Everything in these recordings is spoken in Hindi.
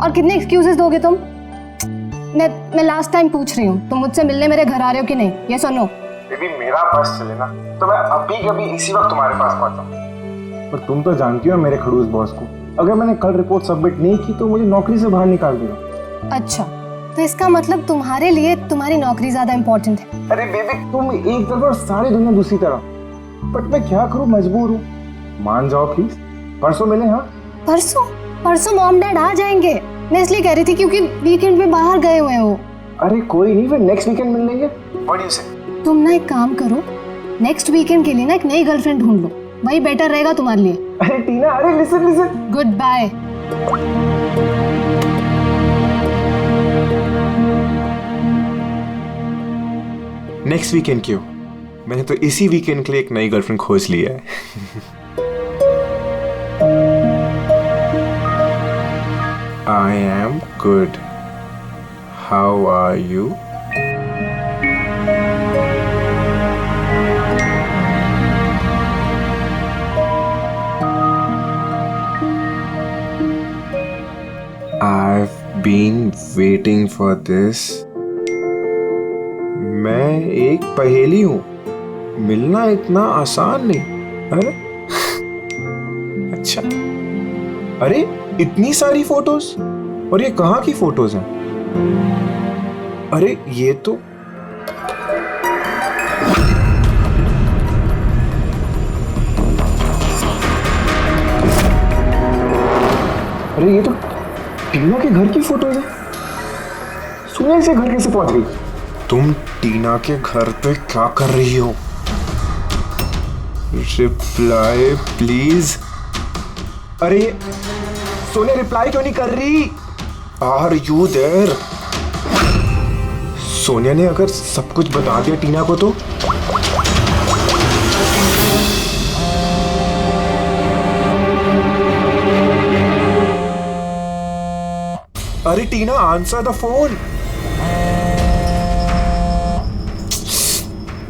और कितने एक्सक्यूजेस दोगे तुम? मैं लास्ट टाइम पूछ रही हूँ, तुम मुझसे मिलने मेरे घर आ रहे हो कि नहीं? ये सुनो। बेबी मेरा बस चले ना तो मैं अभी कभी इसी वक्त तुम्हारे पास पहुंचा। पर तुम तो जानती हो मेरे खड़ूस बॉस को, अगर मैंने कल रिपोर्ट सबमिट नहीं की तो मुझे नौकरी से बाहर निकाल देगा। अच्छा, तो इसका मतलब तुम्हारे लिए तुम्हारी नौकरी ज्यादा इम्पोर्टेंट है। अरे बेबी तुम एक तरफ और सारी दुनिया दूसरी तरफ, बट मैं क्या करूं, मजबूर हूँ। मान जाओ प्लीज, परसों मिले। हाँ परसों मॉम डैड आ जाएंगे। मैं इसलिए कह रही थी क्योंकि वीकेंड पे बाहर गए हुए हो। अरे कोई नहीं, फिर नेक्स्ट वीकेंड मिल लेंगे। तुम ना एक काम करो, नेक्स्ट वीकेंड के लिए ना एक नई गर्लफ्रेंड ढूंढ लो, वही बेटर रहेगा तुम्हारे लिए। अरे टीना, अरे listen. Good bye. Next weekend क्यों? मैंने तो इसी वीकेंड के लिए एक नई गर्लफ्रेंड खोज ली है। I am good. How are you? I've been waiting for this. मैं एक पहेली हूँ, मिलना इतना आसान नहीं। अरे अच्छा, अरे इतनी सारी फोटोज, और ये कहाँ की फोटोज हैं? अरे ये तो टीना के घर की फोटोज है। सुनिए, से घर कैसे पहुंच गई? तुम टीना के घर पे क्या कर रही हो? Reply please. अरे सोनिया रिप्लाई क्यों नहीं कर रही? Are you there? सोनिया ने अगर सब कुछ बता दिया टीना को तो? अरे टीना, आंसर द फोन।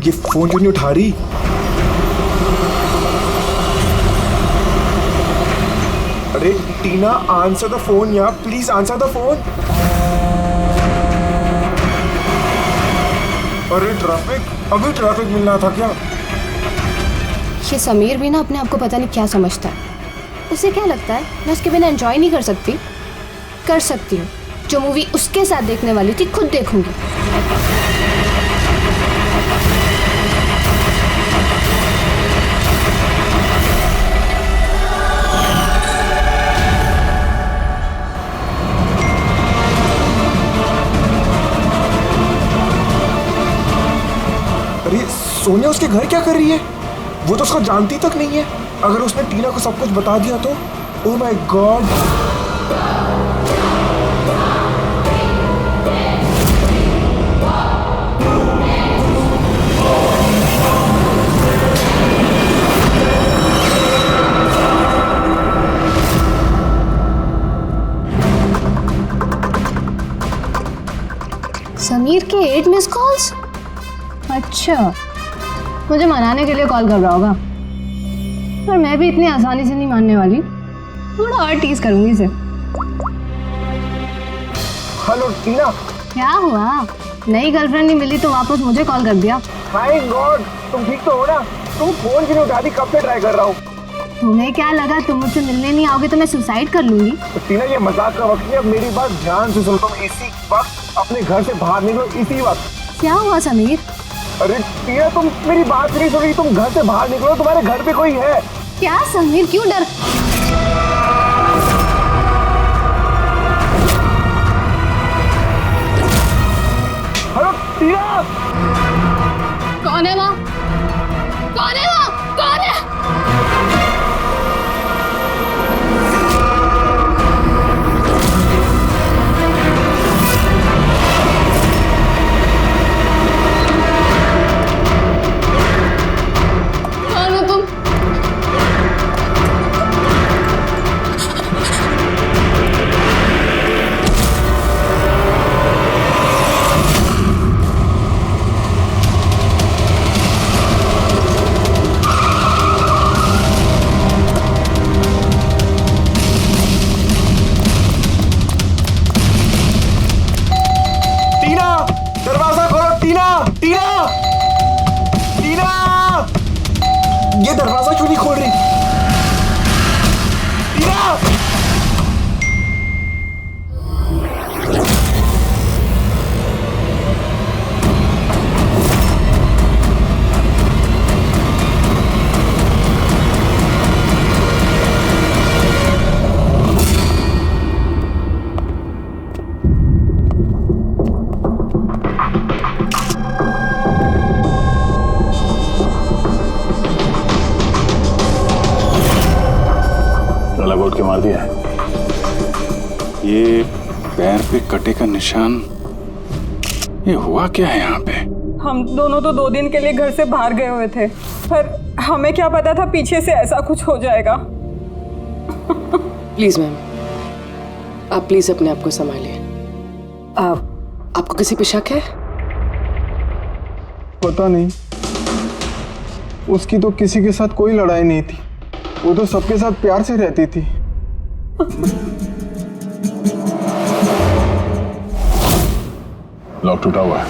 ये फोन क्यों नहीं उठा रही? अरे टीना, आंसर द फोन यार, प्लीज आंसर द फोन। अरे ट्रैफिक, अभी ट्रैफिक मिलना था क्या? ये समीर भी ना अपने आप को पता नहीं क्या समझता है। उसे क्या लगता है मैं उसके बिना एंजॉय नहीं कर सकती? कर सकती हूँ। जो मूवी उसके साथ देखने वाली थी खुद देखूंगी। अरे सोनिया उसके घर क्या कर रही है? वो तो उसको जानती तक नहीं है। अगर उसने टीना को सब कुछ बता दिया तो? Oh my God. समीर के 8 मिस कॉल्स। अच्छा, मुझे मनाने के लिए कॉल कर रहा होगा, पर मैं भी इतनी आसानी से नहीं मानने वाली। थोड़ा और टीज करूंगी इसे। हेलो टीना। क्या हुआ? नई गर्लफ्रेंड नहीं मिली तो वापस मुझे कॉल कर दिया। हाय गॉड, तुम ठीक तो हो ना? तुम फोन क्यों नहीं उठा रही? कब से ट्राई कर रहा हूँ। तुम्हें क्या लगा तुम मुझसे मिलने नहीं आओगे तो मैं सुसाइड कर लूंगी? तो टीना, ये मजाक का वक्त नहीं, अब मेरी बात ध्यान से सुनो। तुम इसी वक्त अपने घर से बाहर निकलो, इसी वक्त। क्या हुआ समीर? अरे टीना, तुम मेरी बात नहीं सुन रही। तुम घर से बाहर निकलो, तुम्हारे घर पे कोई है। क्या समीर, क्यों डर? हेलो टीना। कौन है वहाँ? कौन है वहाँ? कौन है? कौन हो तुम? ये पैर पे कटे का निशान, ये हुआ क्या है यहाँ पे? हम दोनों तो 2 दिन के लिए घर से बाहर गए हुए थे, पर हमें क्या पता था पीछे से ऐसा कुछ हो जाएगा। प्लीज मैम, आप प्लीज अपने आप को संभालिए। आपको किसी पे शक है? पता नहीं, उसकी तो किसी के साथ कोई लड़ाई नहीं थी, वो तो सबके साथ प्यार से रहती थी। लॉक टूटा हुआ है,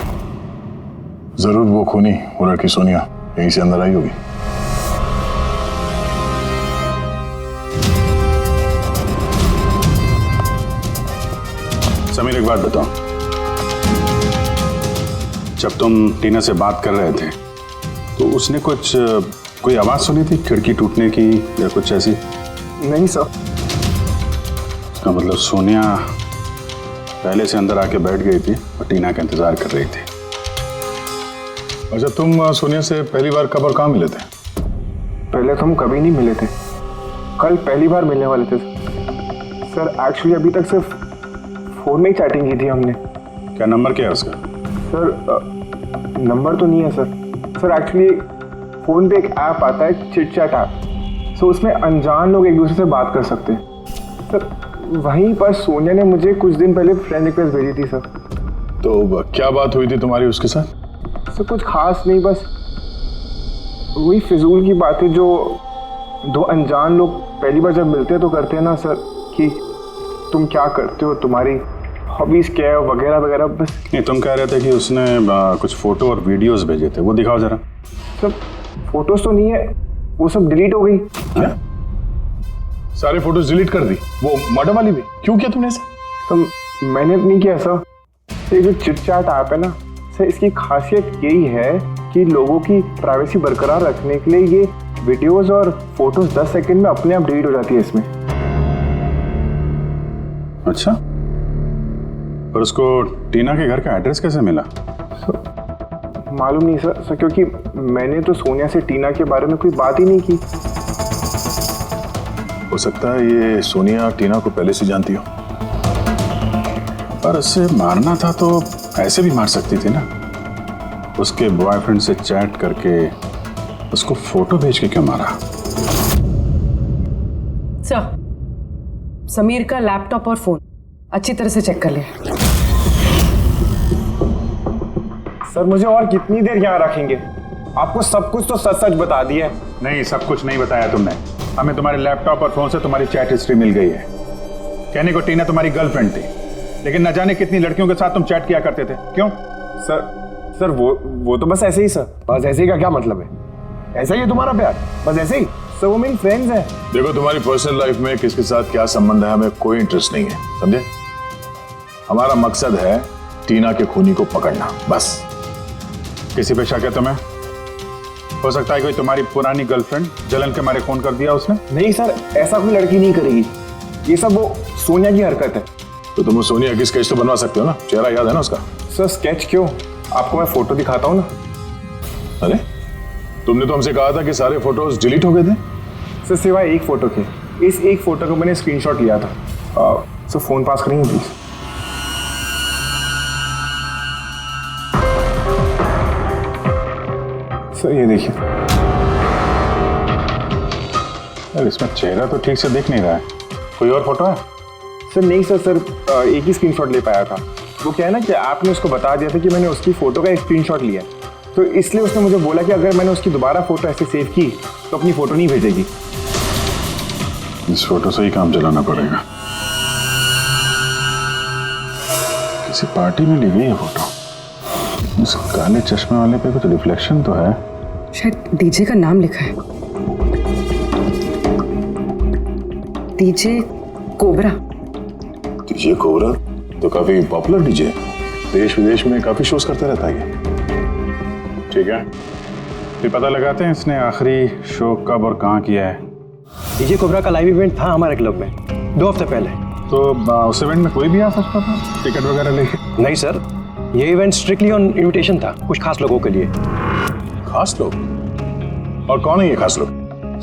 जरूर वो खूनी वो लड़की सोनिया यहीं से अंदर आई होगी। समीर एक बात बताओ, जब तुम टीना से बात कर रहे थे तो उसने कोई आवाज सुनी थी खिड़की टूटने की या कुछ ऐसी? नहीं सर। इसका मतलब सोनिया पहले से अंदर आके बैठ गई थी और टीना का इंतजार कर रही थी। अच्छा, तुम सोनिया से पहली बार कब और कहाँ मिले थे? पहले तो हम कभी नहीं मिले थे, कल पहली बार मिलने वाले थे सर। एक्चुअली अभी तक सिर्फ फोन में ही चैटिंग की थी हमने। क्या नंबर क्या है उसका? सर नंबर तो नहीं है सर। सर एक्चुअली फ़ोन पे एक ऐप आता है, चिट चैट ऐप। सो उसमें अनजान लोग एक दूसरे से बात कर सकते हैं सर। वहीं पर सोनिया ने मुझे कुछ दिन पहले फ्रेंड रिक्वेस्ट भेजी थी सर। तो क्या बात हुई थी तुम्हारी उसके साथ? सर कुछ खास नहीं, बस वही फिजूल की बातें जो 2 अनजान लोग पहली बार जब मिलते हैं तो करते हैं ना सर, कि तुम क्या करते हो, तुम्हारी हॉबीज क्या है वगैरह वगैरह। बस नहीं, तुम कह रहे थे कि उसने कुछ फोटो और वीडियोस भेजे थे, वो दिखाओ जरा। सब फोटोज तो नहीं है, वो सब डिलीट हो गई। क्या सारे फोटोज डिलीट कर दी? वो मर्डर वाली भी? क्यों किया तुमने ऐसा? सर मैंने नहीं किया सर। ये जो चिट चैट ऐप है ना सर, इसकी खासियत यही है कि लोगों की प्राइवेसी बरकरार रखने के लिए ये वीडियोस और फोटोज 10 सेकंड में अपने आप डिलीट हो जाती है इसमें। अच्छा, और उसको टीना के घर का एड्रेस कैसे मिला? मालूम नहीं सर, क्योंकि मैंने तो सोनिया से टीना के बारे में कोई बात ही नहीं की। हो सकता है ये सोनिया टीना को पहले से जानती हो। पर उसे मारना था तो ऐसे भी मार सकती थी ना, उसके बॉयफ्रेंड से चैट करके उसको फोटो भेज के क्यों मारा? सर, समीर का लैपटॉप और फोन अच्छी तरह से चेक कर लिया। सर मुझे और कितनी देर यहाँ रखेंगे? आपको सब कुछ तो सच सच बता दिया है। नहीं, सब कुछ नहीं बताया तुमने। हमें तुम्हारे लैपटॉप और फोन से तुम्हारी चैट हिस्ट्री मिल गई है। कहने को टीना तुम्हारी गर्लफ्रेंड थी, लेकिन न जाने कितनी लड़कियों के साथ तुम चैट किया करते थे। क्यों? सर वो तो बस ऐसे ही सर। बस ऐसे ही का क्या मतलब है? ऐसा ही है तुम्हारा प्यार? बस ऐसे ही सर, वो मेरी फ्रेंड्स हैं। देखो, तुम्हारी पर्सनल लाइफ में किसके साथ क्या संबंध है हमें कोई इंटरेस्ट नहीं है, समझे? हमारा मकसद है टीना के खूनी को पकड़ना, बस। किसी पे शक है तुम्हें? हो सकता है कोई तुम्हारी पुरानी गर्लफ्रेंड जलन के मारे फोन कर दिया उसने। नहीं सर, ऐसा कोई लड़की नहीं करेगी। ये सब वो सोनिया की हरकत है। तो तुम सोनिया की स्केच तो बनवा सकते हो ना? चेहरा याद है ना उसका? सर स्केच क्यों? आपको मैं फोटो दिखाता हूँ ना। अरे, तुमने तो हमसे कहा था कि सारे फोटोज डिलीट हो गए थे। सर सिवाय एक फोटो के। इस एक फोटो को मैंने स्क्रीनशॉट लिया था। सर फोन पास करेंगे प्लीज? सर ये देखिए। यार, इसमें चेहरा तो ठीक से दिख नहीं रहा है। कोई और फोटो है? सर नहीं सर, एक ही स्क्रीनशॉट ले पाया था। वो क्या है ना कि आपने उसको बता दिया था कि मैंने उसकी फ़ोटो का एक स्क्रीनशॉट लिया, तो इसलिए उसने मुझे बोला कि अगर मैंने उसकी दोबारा फ़ोटो ऐसे सेव की तो अपनी फ़ोटो नहीं भेजेगी। इस फोटो से ही काम चलाना पड़ेगा। किसी पार्टी में ली गई है फोटो। उस काले चश्मे वाले पे कुछ रिफ्लेक्शन तो है। शायद डीजे का नाम लिखा है, डीजे कोबरा। डीजे कोबरा तो काफी पॉपुलर डीजे है, देश विदेश में काफी शोज करता रहता है। ठीक है, फिर पता लगाते हैं इसने आखिरी शो कब और कहाँ किया है। डीजे कोबरा का लाइव इवेंट था हमारे क्लब में 2 हफ्ते पहले। तो उस इवेंट में कोई भी आ सकता था टिकट वगैरह लेके? नहीं सर, ये इवेंट स्ट्रिक्टली ऑन इनविटेशन था, कुछ खास लोगों के लिए। खास लोग? और कौन है ये खास लोग?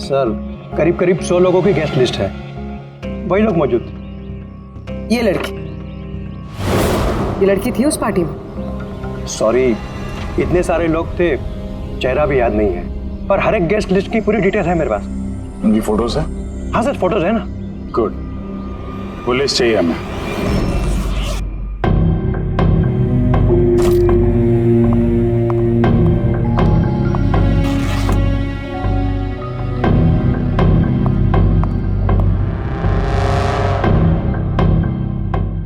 सर करीब 100 लोगों की गेस्ट लिस्ट है, वही लोग मौजूद। ये लड़की ये लड़की थी उस पार्टी में? सॉरी, इतने सारे लोग थे, चेहरा भी याद नहीं है, पर हर एक गेस्ट लिस्ट की पूरी डिटेल है मेरे पास। उनकी फोटोज है? हाँ सर, फोटोज है ना। गुड, वो लिस्ट चाहिए हमें।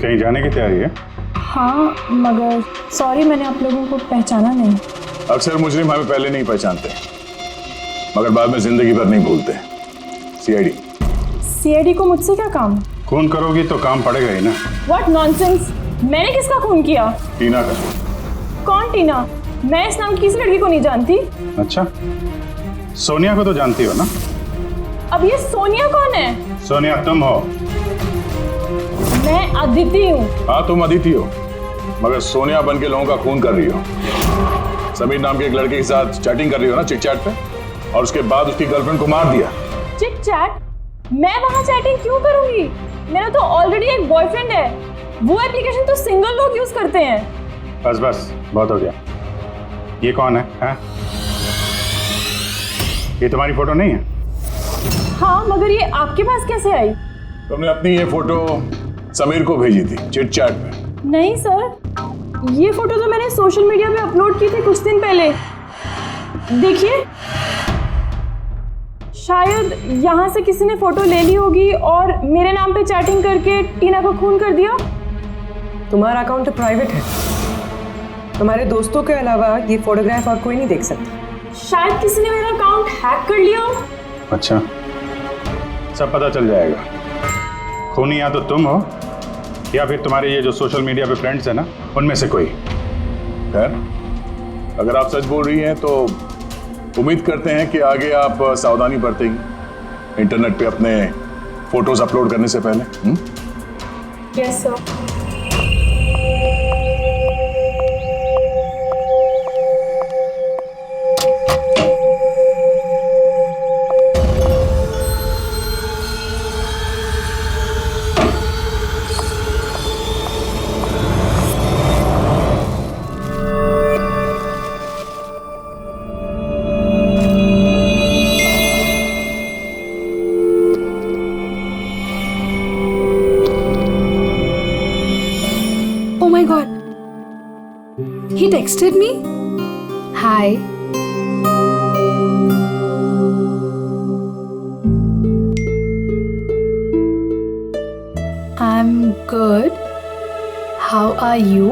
कहीं जाने की तैयारी है? हाँ, मगर सॉरी मैंने आप लोगों को पहचाना नहीं। अक्सर मुजरिम हमें पहले नहीं पहचानते, मगर बाद में जिंदगी भर नहीं भूलते। सीआईडी। सीआईडी को मुझसे क्या काम? खून करोगी तो काम पड़ेगा ही ना। What nonsense! मैंने किसका खून किया? टीना का। कौन टीना? मैं इस नाम की किसी लड़की को नहीं जानती। अच्छा, सोनिया को तो जानती हो ना? अब ये सोनिया कौन है? सोनिया तुम हो। मैं अदिति हूँ। हाँ, तुम अदिति हो, मगर सोनिया बन के लोगों का खून कर रही हो। समीर नाम के एक लड़के के साथ चैटिंग कर रही हो ना चिट चैट पे, और उसके बाद उसकी गर्लफ्रेंड को मार दिया। Chit chat? मैं वहाँ चैटिंग क्यों करूंगी? मेरा तो ऑलरेडी एक बॉयफ्रेंड है। वो एप्लीकेशन तो सिंगल लोग यूज करते हैं। बस बस, बहुत हो गया। ये कौन है, हाँ? ये तुम्हारी फोटो नहीं है? हाँ, मगर ये आपके पास कैसे आई? तुमने अपनी ये फोटो समीर को भेजी थी चिट चैट पे। नहीं सर, ये फोटो तो मैंने सोशल मीडिया पे अपलोड की थी कुछ दिन पहले। देखिए, शायद यहाँ से किसी ने फोटो ले ली होगी और मेरे नाम पे चैटिंग करके टीना को खून कर दिया। तुम्हारा अकाउंट प्राइवेट है, तुम्हारे दोस्तों के अलावा ये फोटोग्राफ और कोई नहीं देख सकता। शायद किसी ने मेरा अकाउंट हैक कर लिया हो। अच्छा, सब पता चल जाएगा। खूनी या तो तुम हो या फिर तुम्हारे ये जो सोशल मीडिया पे फ्रेंड्स हैं ना, उनमें से कोई। खैर, अगर आप सच बोल रही हैं तो उम्मीद करते हैं कि आगे आप सावधानी बरतेंगी इंटरनेट पे अपने फोटोज अपलोड करने से पहले। Yes sir. Oh my god. He texted me? Hi. I'm good. How are you?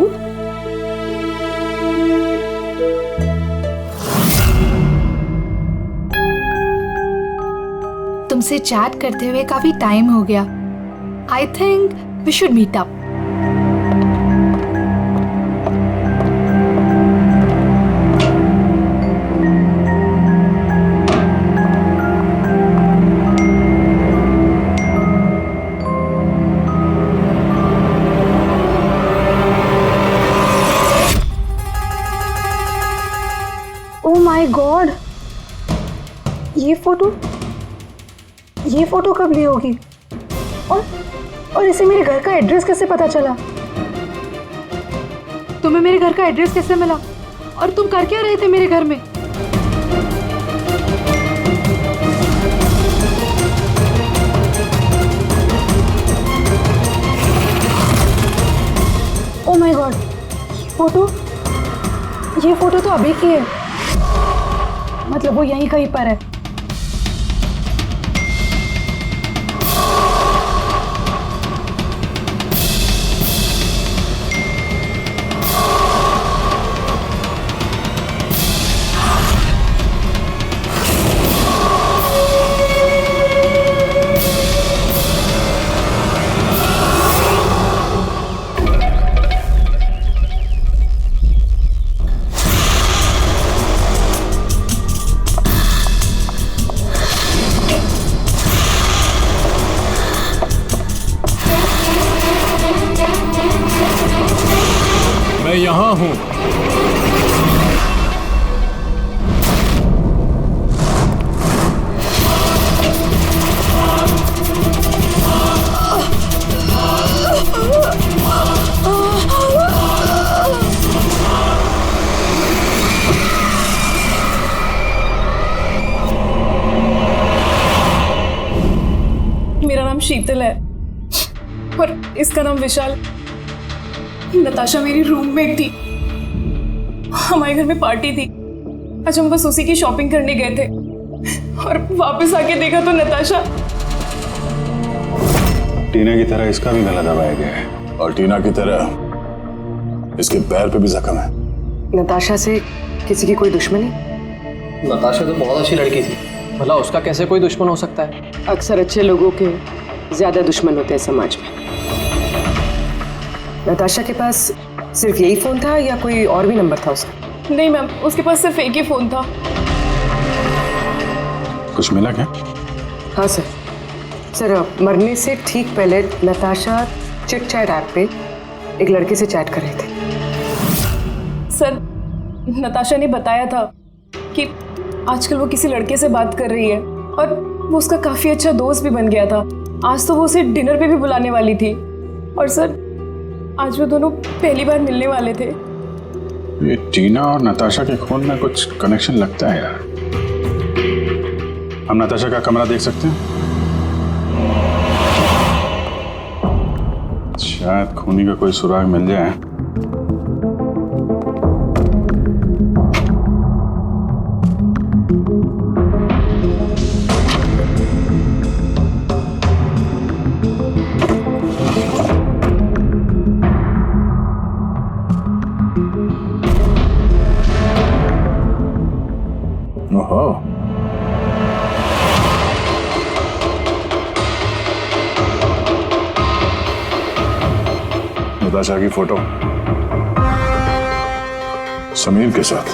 तुमसे चैट करते हुए काफी टाइम हो गया. I think we should meet up. Oh my God, ये फोटो कब ली होगी? और इसे मेरे घर का एड्रेस कैसे पता चला? तुम्हें मेरे घर का एड्रेस कैसे मिला? और तुम कर क्या रहे थे मेरे घर में? ओह माय गॉड, ये फोटो तो अभी की है। मतलब वो यहीं कहीं पर है। मैं यहाँ हूँ। शीतल है और इसका नाम विशाल। नताशा मेरी रूममेट थी, हमारे घर में पार्टी थी। आज हम बस उसी की शॉपिंग करने गए थे और वापस आके देखा तो नताशा। टीना की तरह इसका भी गला दबाया गया है और टीना की तरह इसके पैर पे भी जख्म है। नताशा से किसी की कोई दुश्मनी? नताशा तो बहुत अच्छी लड़की थी, भला उसका कैसे कोई दुश्मन हो सकता है? अक्सर अच्छे लोगों के ज्यादा दुश्मन होते हैं समाज में। नताशा के पास सिर्फ यही फोन था या कोई और भी नंबर था उसका? नहीं मैम, उसके पास सिर्फ एक ही फोन था। कुछ मिला क्या? हाँ सर। सर, मरने से ठीक पहले नताशा चिट चैट ऐप पे एक लड़के से चैट कर रही थी। सर, नताशा ने बताया था कि आजकल वो किसी लड़के से बात कर रही है और वो उसका काफ़ी अच्छा दोस्त भी बन गया था। आज तो वो उसे डिनर पे भी बुलाने वाली थी और सर आज वो दोनों पहली बार मिलने वाले थे। ये टीना और नताशा के खून में कुछ कनेक्शन लगता है यार। हम नताशा का कमरा देख सकते हैं? शायद खूनी का कोई सुराग मिल जाए। ओहो, नताशा की फोटो समीर के साथ।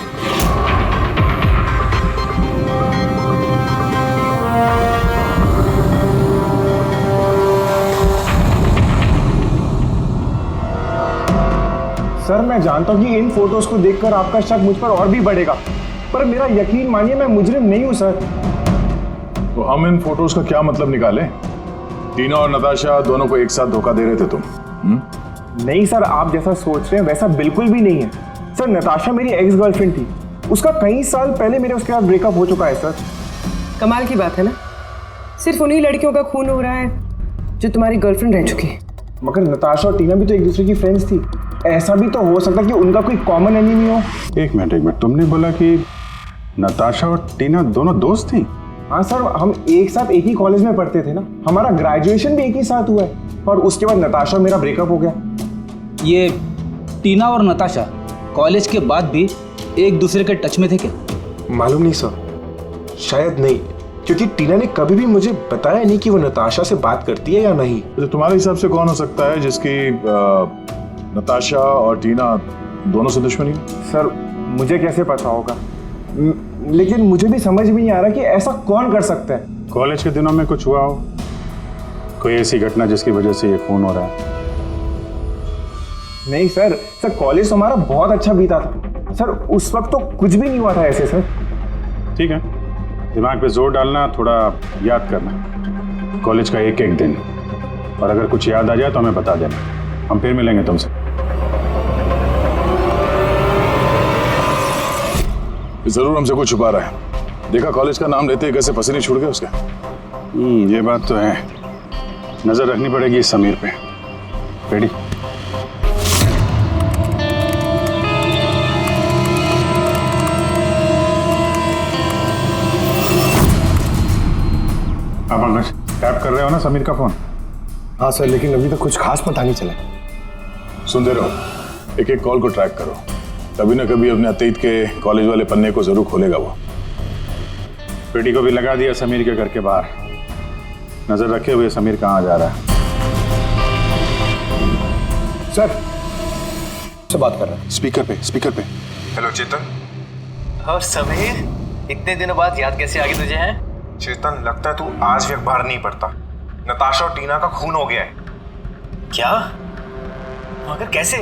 सर मैं जानता हूँ कि इन फोटोज को देखकर आपका शक मुझ पर और भी बढ़ेगा, पर मेरा यकीन मानिए मैं मुजरिम नहीं हूँ सर। तो हम इन फोटोज का क्या मतलब निकालें? टीना और नताशा दोनों को एक साथ धोखा दे रहे थे तुम? नहीं सर, आप जैसा सोच रहे हैं वैसा बिल्कुल भी नहीं है सर। नताशा मेरी एक्स गर्लफ्रेंड थी, उसका कई साल पहले मेरे उसके साथ ब्रेकअप हो चुका है सर। कमाल की बात है ना, सिर्फ उन्हीं लड़कियों का खून हो रहा है जो तुम्हारी गर्लफ्रेंड रह चुकी है। मगर नताशा और टीना भी तो एक दूसरे की फ्रेंड्स थी, ऐसा भी तो हो सकता है कि उनका कोई कॉमन एनिमी हो। एक मिनट, तुमने बोला कि नताशा और टीना दोनों दोस्त थी? हाँ सर, हम एक साथ एक ही कॉलेज में पढ़ते थे ना, हमारा ग्रेजुएशन भी एक ही साथ हुआ है और उसके बाद नताशा और मेरा ब्रेकअप हो गया। ये टीना और नताशा कॉलेज के बाद भी एक दूसरे के टच में थे क्या? मालूम नहीं सर, शायद नहीं, क्योंकि टीना ने कभी भी मुझे बताया नहीं कि वो नताशा से बात करती है या नहीं। तो तुम्हारे हिसाब से कौन हो सकता है जिसकी नताशा और टीना दोनों से दुश्मनी? सर मुझे कैसे पता होगा, लेकिन मुझे भी समझ में नहीं आ रहा कि ऐसा कौन कर सकता है। कॉलेज के दिनों में कुछ हुआ हो, कोई ऐसी घटना जिसकी वजह से ये खून हो रहा है? नहीं सर, कॉलेज तो हमारा बहुत अच्छा बीता था सर, उस वक्त तो कुछ भी नहीं हुआ था ऐसे सर। ठीक है, दिमाग पे जोर डालना, थोड़ा याद करना कॉलेज का एक एक दिन, और अगर कुछ याद आ जाए तो हमें बता देना, हम फिर मिलेंगे तुमसे। जरूर हमसे कुछ छुपा रहा है। देखा कॉलेज का नाम लेते ही कैसे पसीने छूट गए उसके। ये बात तो है, नजर रखनी पड़ेगी इस समीर पे। रेडी? आप अंकज टैप कर रहे हो ना समीर का फोन? हाँ सर, लेकिन अभी तक कुछ खास पता नहीं चला। सुनते रहो, एक एक कॉल को ट्रैक करो, कभी ना कभी अपने अतीत के कॉलेज वाले पन्ने को जरूर खोलेगा वो। पेटी को भी लगा दिया समीर के घर के बाहर, नजर रखे हुए समीर कहाँ जा रहा है। सर से बात कर रहा है। स्पीकर पे। हेलो चेतन। और समीर, इतने दिनों बाद याद कैसे आ गई तुझे? हैं चेतन, लगता है तू आज भी अखबार नहीं पढ़ता। नताशा और टीना का खून हो गया है। क्या? मगर कैसे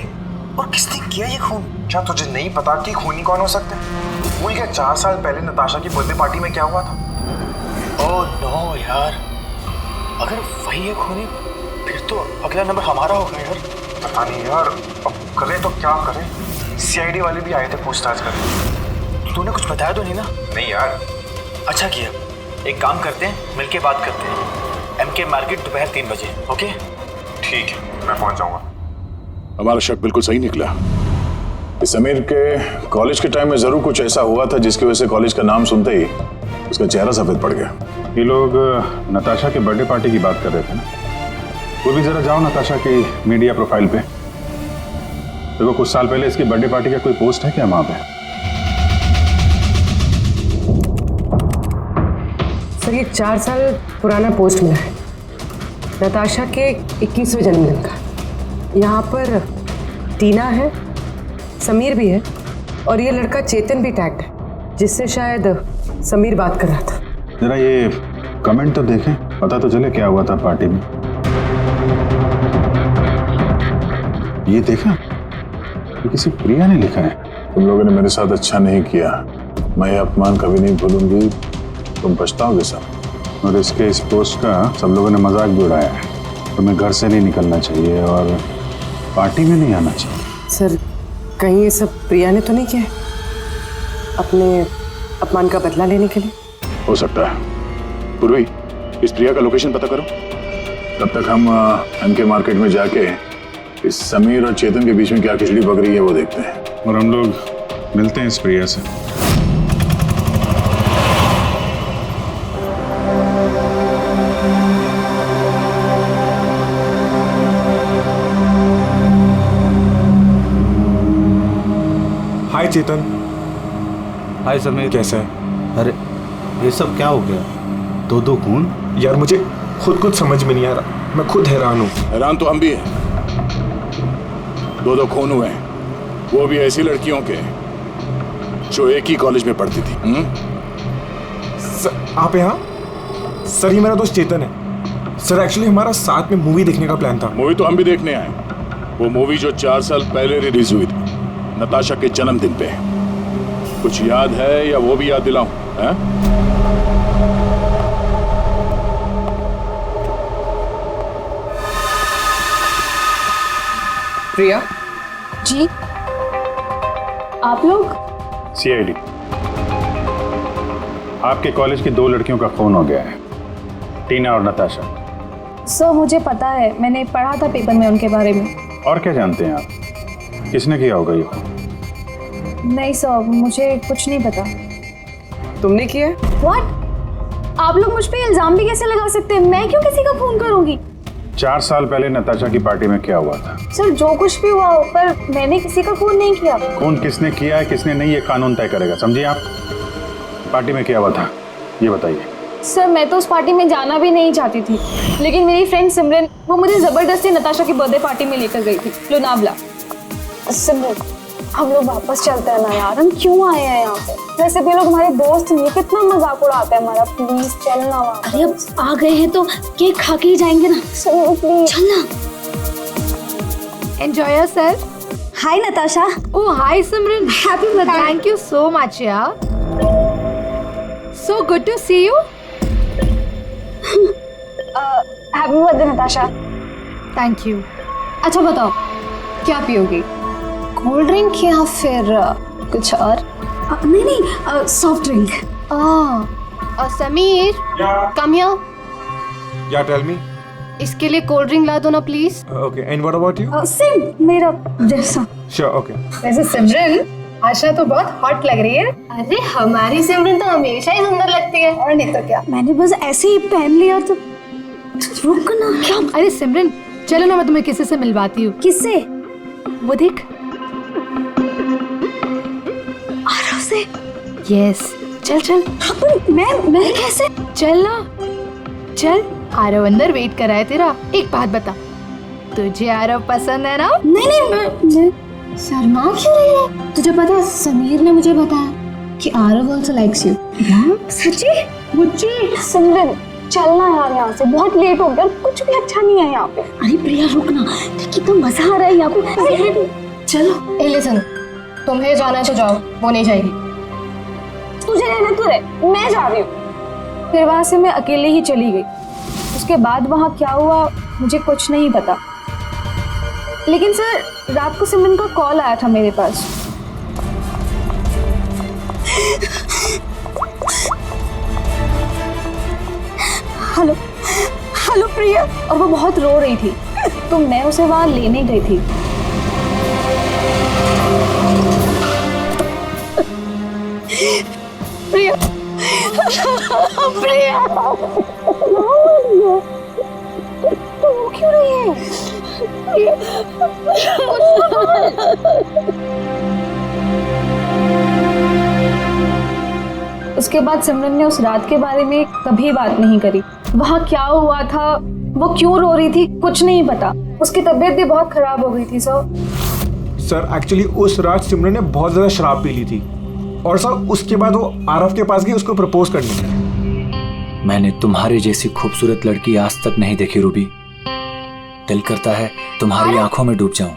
और किसने किया ये खून? क्या तुझे नहीं पता कि खूनी कौन हो सकता है? भूल गया 4 साल पहले नताशा की बर्थडे पार्टी में क्या हुआ था? ओह नो यार, अगर वही है खूनी फिर तो अगला नंबर हमारा होगा यार। पता नहीं यार, अब करें तो क्या करें? CID वाले भी आए थे पूछताछ करने। तूने कुछ बताया तो नहीं ना? नहीं यार। अच्छा किया, एक काम करते हैं, मिलके बात करते हैं। एमके मार्केट दोपहर 3 बजे। ओके ठीक है, मैं पहुंच जाऊंगा। हमारा शक बिल्कुल सही निकला। इस समीर के कॉलेज के टाइम में जरूर कुछ ऐसा हुआ था जिसकी वजह से कॉलेज का नाम सुनते ही उसका चेहरा सफेद पड़ गया। ये लोग नताशा के बर्थडे पार्टी की बात कर रहे थे ना। वो भी जरा जाओ नताशा की मीडिया प्रोफाइल पे, देखो कुछ साल पहले इसकी बर्थडे पार्टी का कोई पोस्ट है क्या वहां पे? सर ये 4 साल पुराना पोस्ट मिला है, नताशा के 21वें जन्मदिन का। यहाँ पर टीना है, समीर भी है और ये लड़का चेतन भी टैग्ड है, जिससे शायद समीर बात कर रहा था। जरा ये कमेंट तो देखें, पता तो चले क्या हुआ था पार्टी में। ये देखा, ये किसी प्रिया ने लिखा है। तुम लोगों ने मेरे साथ अच्छा नहीं किया, मैं ये अपमान कभी नहीं भूलूंगी, तुम पछताओगे सब। और इसके इस पोस्ट का सब लोगों ने मजाक भी उड़ाया है। तुम्हें घर से नहीं निकलना चाहिए और पार्टी में नहीं आना चाहिए। सर कहीं ये सब प्रिया ने तो नहीं किया है? अपने अपमान का बदला लेने के लिए? हो सकता है। पूर्वी, इस प्रिया का लोकेशन पता करो, तब तक हम एमके मार्केट में जाके इस समीर और चेतन के बीच में क्या खिचड़ी पक रही है वो देखते हैं। और हम लोग मिलते हैं इस प्रिया से। हाय चेतन। हाय समीर, कैसा है? अरे ये सब क्या हो गया? दो खून? यार मुझे खुद कुछ समझ में नहीं आ रहा, मैं खुद हैरान हूँ। हैरान तो हम भी हैं। 2 खून हुए हैं, वो भी ऐसी लड़कियों के जो एक ही कॉलेज में पढ़ती थी। आप यहाँ? सर ये मेरा दोस्त चेतन है। सर एक्चुअली हमारा साथ में मूवी देखने का प्लान था। मूवी तो हम भी देखने आए, वो मूवी जो 4 साल पहले रिलीज हुई थी, नताशा के जन्मदिन पे। कुछ याद है या वो भी याद दिलाऊं? प्रिया जी, आप लोग? CID, आपके कॉलेज की 2 लड़कियों का खून हो गया है, टीना और नताशा। सर मुझे पता है, मैंने पढ़ा था पेपर में उनके बारे में। और क्या जानते हैं आप? किसने किया होगा ये खून? नहीं सर, मुझे कुछ नहीं पता। तुमने किया? व्हाट? आप लोग मुझ पे इल्जाम भी कैसे लगा सकते हैं? मैं क्यों किसी का खून करूंगी? 4 साल पहले नताशा की पार्टी में क्या हुआ था? सर जो कुछ भी हुआ हो, पर मैंने किसी का खून नहीं किया। खून किसने किया है किसने नहीं, ये कानून तय करेगा, समझिए आप। पार्टी में क्या हुआ था ये बताइए। सर मैं तो उस पार्टी में जाना भी नहीं चाहती थी, लेकिन मेरी फ्रेंड सिमरन वो मुझे जबरदस्ती नताशा की बर्थडे पार्टी में लेकर गई थी, लोनावला। सिमरन, हम लोग वापस चलते हैं ना यार, हम क्यों आए हैं यहाँ पे? वैसे भी लोग हमारे दोस्त नहीं, कितना मजाक उड़ाते हैं हमारा। प्लीज चलना। अरे अब आ गए हैं तो केक खा के ही जाएंगे ना। प्लीज चलना। Enjoy yourself. Hi Natasha. Oh, hi Simran. Happy birthday. Thank you so much, yeah. So good to see you. Happy birthday Natasha. Thank you. अच्छा बताओ, क्या पियोगी? कोल्ड ड्रिंक या फिर कुछ और? नहीं नहीं, soft drink. Sameer, come here. Yeah, tell me. इसके लिए कोल्ड ड्रिंक ला दो ना please. Okay, and what about you? Same मेरा जैसा। Sure, okay. वैसे सिमरन, आशा तो बहुत हॉट लग रही है। अरे हमारी सिमरन तो हमेशा ही सुंदर लगती है, और नहीं तो क्या। मैंने बस ऐसे ही पहन लिया तो रुक ना। क्या? अरे सिमरन चलो ना, मैं तुम्हें किसी से मिलवाती हूँ। किससे? वो देख, आरव से। यस, चल चल। मैं कैसे? चल ना, चल। आरव अंदर वेट कर रहा है तेरा। एक बात बता, तुझे आरव पसंद है ना? नहीं नहीं, मैं शर्मा क्यों रही है? तुझे पता, समीर ने मुझे बताया कि आरव ऑल्सो लाइक्स यू। सच्ची? मुझे सिमरन चलना यार यहाँ से, बहुत लेट हो गया, कुछ भी अच्छा नहीं है यहाँ पे। अरे प्रिया रुक ना, कितना मजा आ रहा है यहाँ पे। चलो। ए लिसन, तुम्हें जाना तो जाओ, वो नहीं जाएगी। तुझे रहना तो रहे, मैं जा रही हूँ। फिर वहाँ से मैं अकेले ही चली गई। उसके बाद वहाँ क्या हुआ मुझे कुछ नहीं पता, लेकिन सर रात को सिमरन का कॉल आया था मेरे पास। हेलो हेलो प्रिया। और वो बहुत रो रही थी, तो मैं उसे वहाँ लेने गई थी। प्रिया प्रिया तो क्यों रही है? उसके बाद सिमरन ने उस रात के बारे में कभी बात नहीं करी। वहाँ क्या हुआ था, वो क्यों रो रही थी, कुछ नहीं पता। उसकी तबीयत भी बहुत खराब हो गई थी सर एक्चुअली उस रात सिमरन ने बहुत ज़्यादा शराब पी ली थी और सर उसके बाद वो आरव के पास गई उसको प्रपोज करने। मैंने तुम्हारे जैसी खूबसूरत लड़की आज तक नहीं देखी रूबी। दिल करता है तुम्हारी आंखों में डूब जाऊं।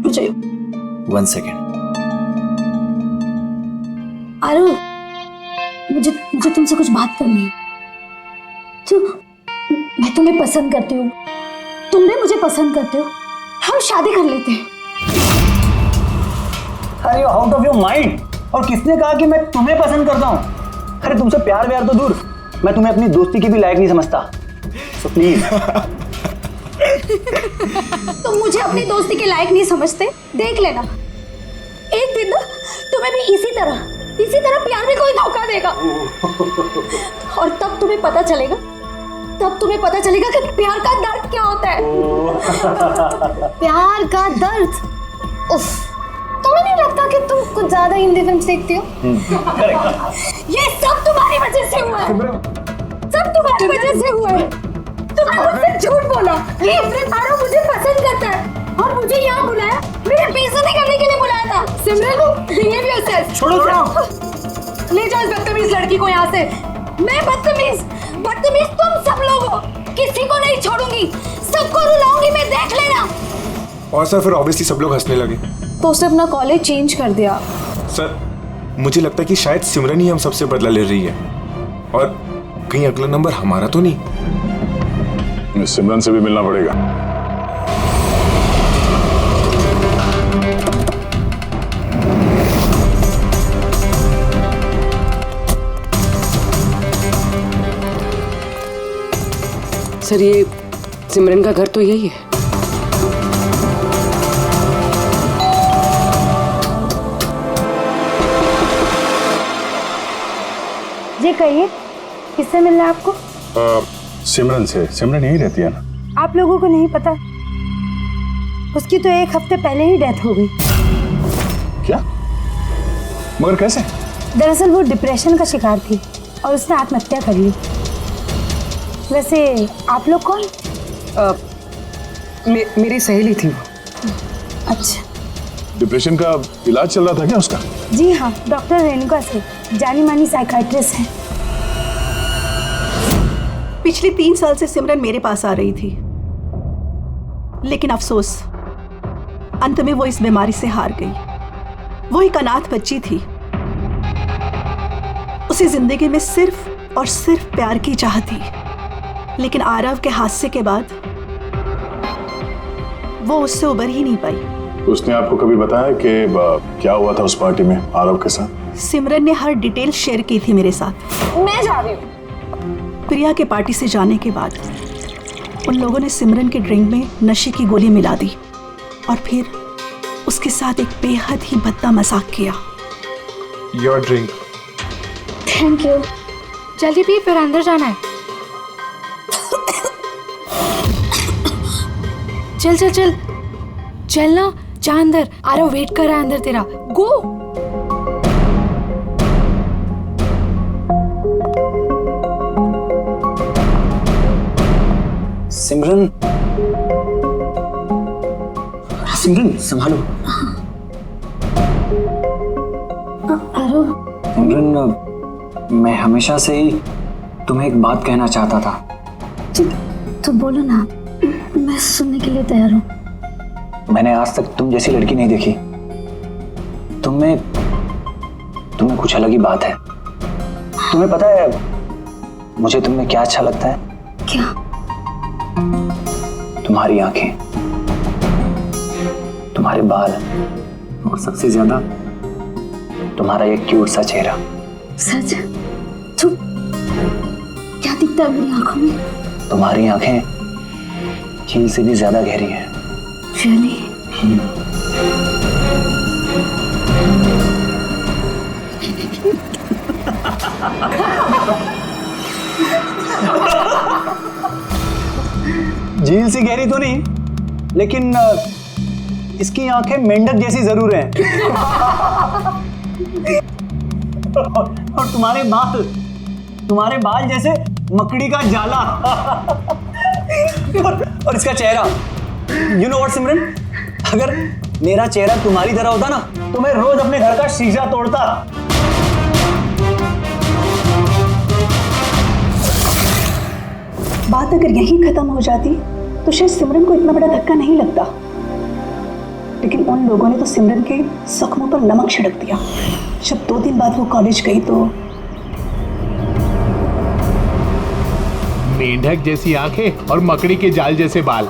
मुझे 1 सेकेंड। आरव, मुझे तुमसे कुछ बात करनी है। तो मैं तुम्हें पसंद करती हूँ, तुम भी मुझे पसंद करते हो, हम शादी कर लेते हैं। अरे आउट ऑफ योर माइंड। और किसने कहा कि मैं तुम्हें पसंद करता हूँ? अरे तुमसे प्यार व्यार तो दूर, मैं तुम्हें अपनी दोस्ती की भी लायक नहीं समझता। So please. तुम मुझे अपनी दोस्ती के लायक नहीं समझते, देख लेना एक दिन ना तुम्हें भी इसी तरह प्यार में कोई धोखा देगा और तब तुम्हें पता चलेगा कि प्यार का दर्द क्या होता है। प्यार का दर्द। उफ, तुम्हें नहीं लगता कि तुम कुछ ज्यादा हिंदी फिल्म देखती हो? ये सब तुम्हारी वजह से हुआ है। तुमने मुझसे झूठ बोला कि आरव मुझे पसंद करता है और मुझे यहाँ बुलाया, मेरे बेइज्जती करने के लिए बुलाया था। सिमरन, बिहेव योरसेल्फ। छोड़ो। ले जाओ इस बदतमीज लड़की को यहाँ से। मैं बदतमीज तुम सब लोग हो। किसी को नहीं छोड़ूंगी, सबको रुलाऊंगी मैं, देख लेना। और सर फिर ऑब्वियसली सब लोग हंसने लगे। तो उसने अपना कॉलेज चेंज कर दिया। सर मुझे लगता है कि शायद सिमरन ही हम सबसे बदला ले रही है और कहीं अगला नंबर हमारा तो नहीं। सिमरन से भी मिलना पड़ेगा। सर ये सिमरन का घर तो यही है। जी कहिए, किससे मिलना है आपको? सिमरन से। सिमरन यही रहती है ना? आप लोगों को नहीं पता, उसकी तो 1 हफ्ते पहले ही डेथ हो गई। क्या? मगर कैसे? दरअसल वो डिप्रेशन का शिकार थी और उसने आत्महत्या कर ली। वैसे आप लोग कौन? मेरी सहेली थी वो। अच्छा। डिप्रेशन का इलाज चल रहा था क्या उसका? जी हाँ, डॉक्टर रेणुका से, जानी मानी साइकाइट्रिस्ट हैं। पिछले 3 साल से सिमरन मेरे पास आ रही थी, लेकिन अफसोस अंत में वो इस बीमारी से हार गई। वो एक अनाथ बच्ची थी, उसे जिंदगी में सिर्फ और सिर्फ प्यार की चाह थी, लेकिन आरव के हादसे के बाद वो उससे उबर ही नहीं पाई। उसने आपको कभी बताया कि क्या हुआ था उस पार्टी में आरव के साथ? सिमरन ने हर डिटेल शेयर की थी मेरे साथ। मैं जा रही हूँ। प्रिया के पार्टी से जाने के बाद उन लोगों ने सिमरन के ड्रिंक में नशे की गोली मिला दी और फिर उसके साथ एक बेहद ही भद्दा मजाक किया। Your drink. Thank you. जल्दी पी, फिर अंदर जाना है। चल चल चल चल ना, जा अंदर। आरव वेट कर रहा है अंदर तेरा। गो। सिमरन, सिमरन संभालो। आरव। सिमरन, मैं हमेशा से ही तुम्हें एक बात कहना चाहता था। तो बोलो ना, मैं सुनने के लिए तैयार हूँ। मैंने आज तक तुम जैसी लड़की नहीं देखी। तुम्हें कुछ अलग ही बात है। तुम्हें पता है मुझे तुममें क्या अच्छा लगता है? क्या? तुम्हारी आंखें, तुम्हारे बाल और सबसे ज्यादा तुम्हारा ये क्यूट सा चेहरा। सच? तू क्या दिखता है मेरी आंखों में? तुम्हारी आंखें झील से भी ज्यादा गहरी हैं। Really? झील सी गहरी तो नहीं, लेकिन इसकी आंखें मेंढक जैसी जरूर हैं। और तुम्हारे बाल जैसे मकड़ी का जाला। और इसका चेहरा, यू नो व्हाट सिमरन, अगर मेरा चेहरा तुम्हारी तरह होता ना तो मैं रोज अपने घर का शीशा तोड़ता। बात अगर यहीं खत्म हो जाती तो शायद सिमरन को इतना बड़ा धक्का नहीं लगता, लेकिन उन लोगों ने तो सिमरन के जख्मों पर नमक छिड़क दिया। जब 2 दिन बाद वो कॉलेज गई तो मेंढक जैसी आंखें और मकड़ी के जाल जैसे बाल।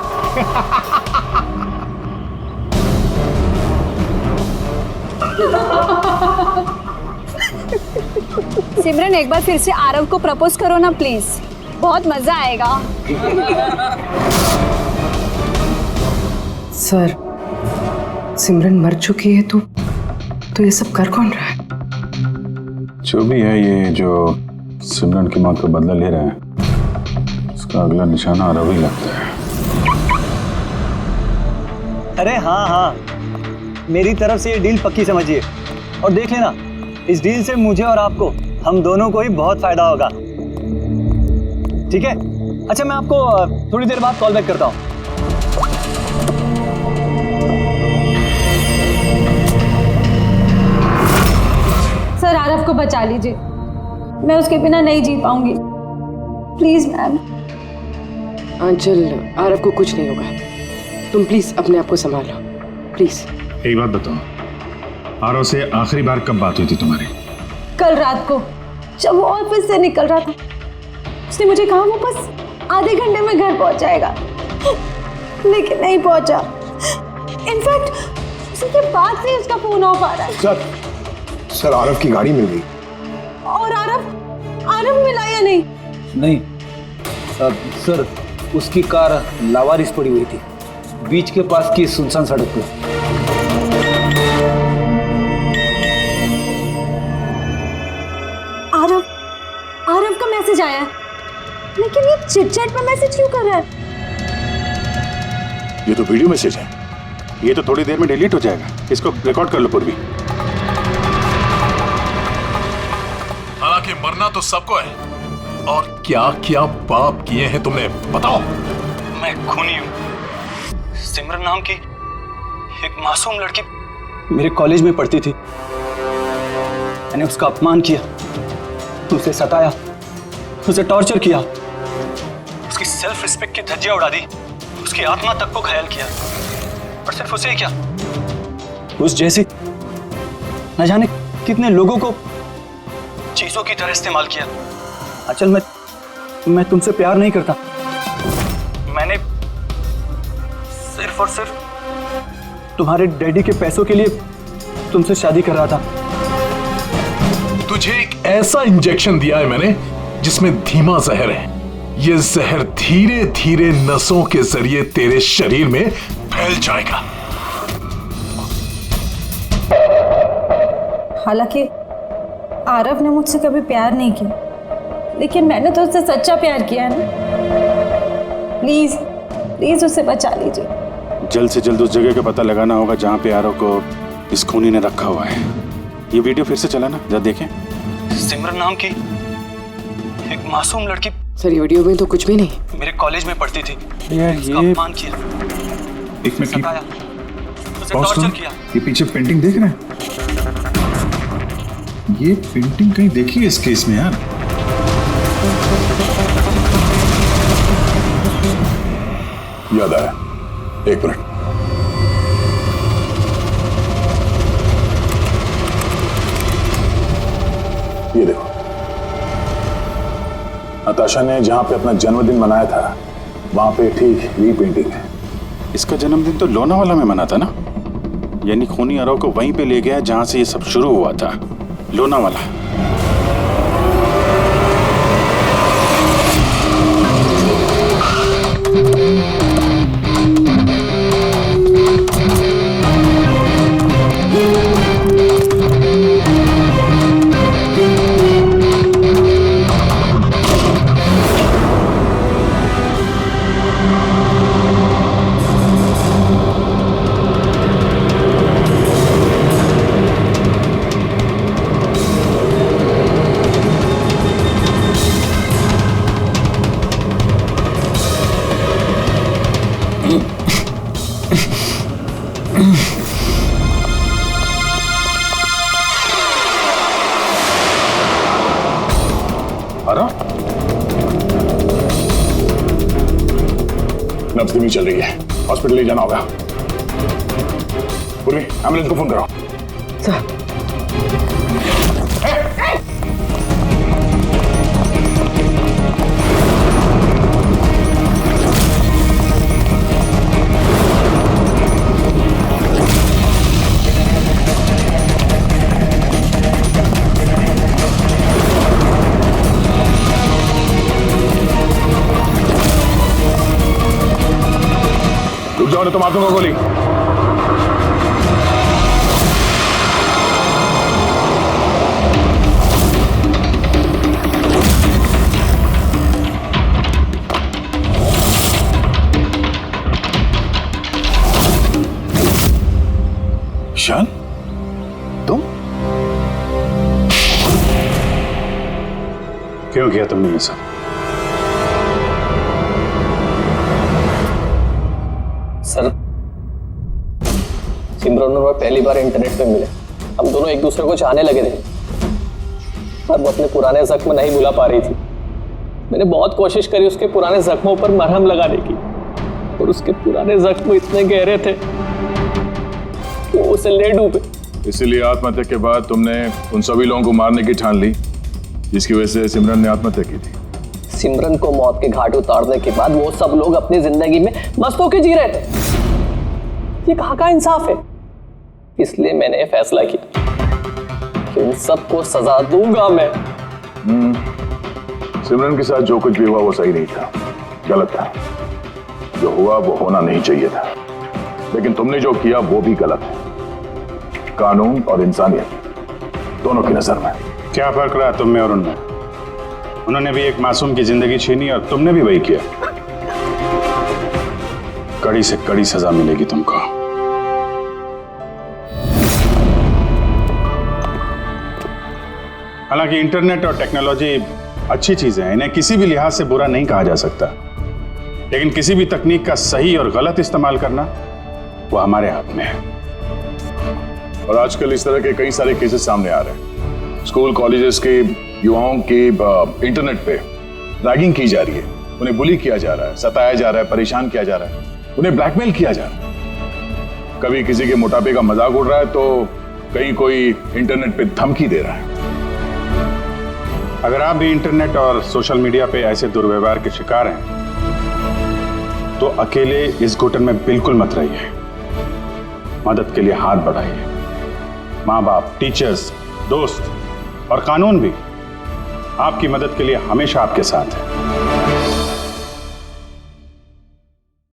सिमरन एक बार फिर से आरव को प्रपोज करो ना प्लीज, बहुत मजा आएगा। सर, सिमरन मर चुकी है तो ये सब कर कौन रहा है? जो भी है, ये जो सिमरन की मौत का बदला ले रहा है, उसका अगला निशाना आरव ही लगता है। अरे हाँ, मेरी तरफ से ये डील पक्की समझिए, और देख लेना, इस डील से मुझे और आपको, हम दोनों को ही बहुत फायदा होगा। ठीक है? अच्छा, मैं आपको थोड़ी देर बाद कॉल बैक करता हूँ। सर, आरव को बचा लीजिए, मैं उसके बिना नहीं जी पाऊंगी, प्लीज मैम। आंचल, आरव को कुछ नहीं होगा, तुम प्लीज अपने आप को संभालो, प्लीज। एक बात बताओ, आरव से आखिरी बार कब बात हुई थी तुम्हारी? कल रात को, जब वो ऑफिस से निकल रहा था। उसने मुझे कहा वो बस आधे घंटे में घर पहुंच जाएगा, लेकिन नहीं पहुंचा। इनफैक्ट उसी के बाद से उसका फोन ऑफ आ रहा है। सर, आरव की गाड़ी मिल गई। और आरव मिला या नहीं? नहीं सर, उसकी कार लावारिस पड़ी हुई थी बीच के पास की सुनसान सड़क पे। आरव का मैसेज आया है, लेकिन ये चिट-चैट पे मैसेज क्यों कर रहा है? ये तो वीडियो मैसेज है, ये तो थोड़ी देर में डिलीट हो जाएगा। इसको रिकॉर्ड कर लो पूर्वी। हालांकि मरना तो सबको है, और क्या क्या पाप किए हैं तुमने, बताओ। मैं खूनी हूँ। सिमरन नाम की एक मासूम लड़की मेरे कॉलेज में पढ़ती थी। मैंने उसका अपमान किया, उसे सताया, उसे टॉर्चर किया, उसकी सेल्फ रिस्पेक्ट की धज्जियां उड़ा दी, उसकी आत्मा तक को घायल किया। और सिर्फ उसे ही क्या, उस जैसी न जाने कितने लोगों को चीजों की तरह इस्तेमाल किया। अचल, मैं तुमसे प्यार नहीं करता। मैंने सिर्फ और सिर्फ तुम्हारे डैडी के पैसों के लिए तुमसे शादी कर रहा था। तुझे एक ऐसा इंजेक्शन दिया है मैंने जिसमें धीमा जहर है। ये जहर धीरे धीरे नसों के जरिए तेरे शरीर में फैल जाएगा। हालांकि आरव ने मुझसे कभी प्यार नहीं किया, लेकिन मैंने तो उससे सच्चा प्यार किया है ना। प्लीज उसे बचा लीजिए। जल्द से जल्द उस जगह का पता लगाना होगा जहाँ पे आरव को इस खूनी ने रखा हुआ है। ये वीडियो फिर से चला ना, जरा देखें। सिमरन नाम की एक मासूम लड़की, सर ये वीडियो में तो कुछ भी नहीं। मेरे कॉलेज में पढ़ती थी। यार उसका ये अपमान किया, एक मिनट, सताया, उसे टॉर्चर किया। ये पीछे पेंटिंग देख रहे हैं? ये पेंटिंग कहीं देखी है इस केस में यार? याद आया, एक मिनट। ये देखो, नताशा ने जहां पे अपना जन्मदिन मनाया था वहां पे ठीक यही पेंटिंग है। इसका जन्मदिन तो लोनावाला में मना था ना, यानी खूनी आरव को वहीं पे ले गया जहां से ये सब शुरू हुआ था, लोनावाला। नब्ज धीमी चल रही है, हॉस्पिटल ले जाना होगा। पूर्वी, एम्बुलेंस को फोन करो। सर। रुक जाओ, तो मार दूंगा गोली। ईशान, तुम क्यों किया तुमने ये सब? सर, सिमरन और मैं पहली बार इंटरनेट पे मिले। हम दोनों एक दूसरे को चाहने लगे थे, पर वो अपने पुराने जख्म नहीं भुला पा रही थी। मैंने बहुत कोशिश करी उसके पुराने जख्मों पर मरहम लगाने की, और उसके पुराने जख्म इतने गहरे थे कि वो उसे ले डूबे। इसीलिए आत्महत्या के बाद तुमने उन सभी लोगों को मारने की ठान ली जिसकी वजह से सिमरन ने आत्महत्या की थी। सिमरन को मौत के घाट उतारने के बाद वो सब लोग अपनी जिंदगी में मस्त होकर जी रहे थे। ये कहाँ का इंसाफ है? इसलिए मैंने फैसला किया कि उन सबको सजा दूंगा मैं। सिमरन के साथ जो कुछ भी हुआ वो सही नहीं था, गलत था। जो हुआ वो होना नहीं चाहिए था, लेकिन तुमने जो किया वो भी गलत है। कानून और इंसानियत दोनों की नजर में। क्या फर्क रहा तुम में और उनमें? उन्होंने भी एक मासूम की जिंदगी छीनी और तुमने भी वही किया। कड़ी से कड़ी सजा मिलेगी तुमको। हालांकि इंटरनेट और टेक्नोलॉजी अच्छी चीजें हैं, इन्हें किसी भी लिहाज से बुरा नहीं कहा जा सकता, लेकिन किसी भी तकनीक का सही और गलत इस्तेमाल करना वो हमारे हाथ में है। और आजकल इस तरह के कई सारे केसेस सामने आ रहे हैं। स्कूल कॉलेजेस के युवाओं की इंटरनेट पे रैगिंग की जा रही है, उन्हें बुली किया जा रहा है, सताया जा रहा है, परेशान किया जा रहा है, उन्हें ब्लैकमेल किया जा रहा है। कभी किसी के मोटापे का मजाक उड़ रहा है तो कहीं कोई इंटरनेट पे धमकी दे रहा है। अगर आप भी इंटरनेट और सोशल मीडिया पे ऐसे दुर्व्यवहार के शिकार हैं तो अकेले इस घुटन में बिल्कुल मत रहिए। मदद के लिए हाथ बढ़ाइए। माँ बाप, टीचर्स, दोस्त और कानून भी आपकी मदद के लिए हमेशा आपके साथ है।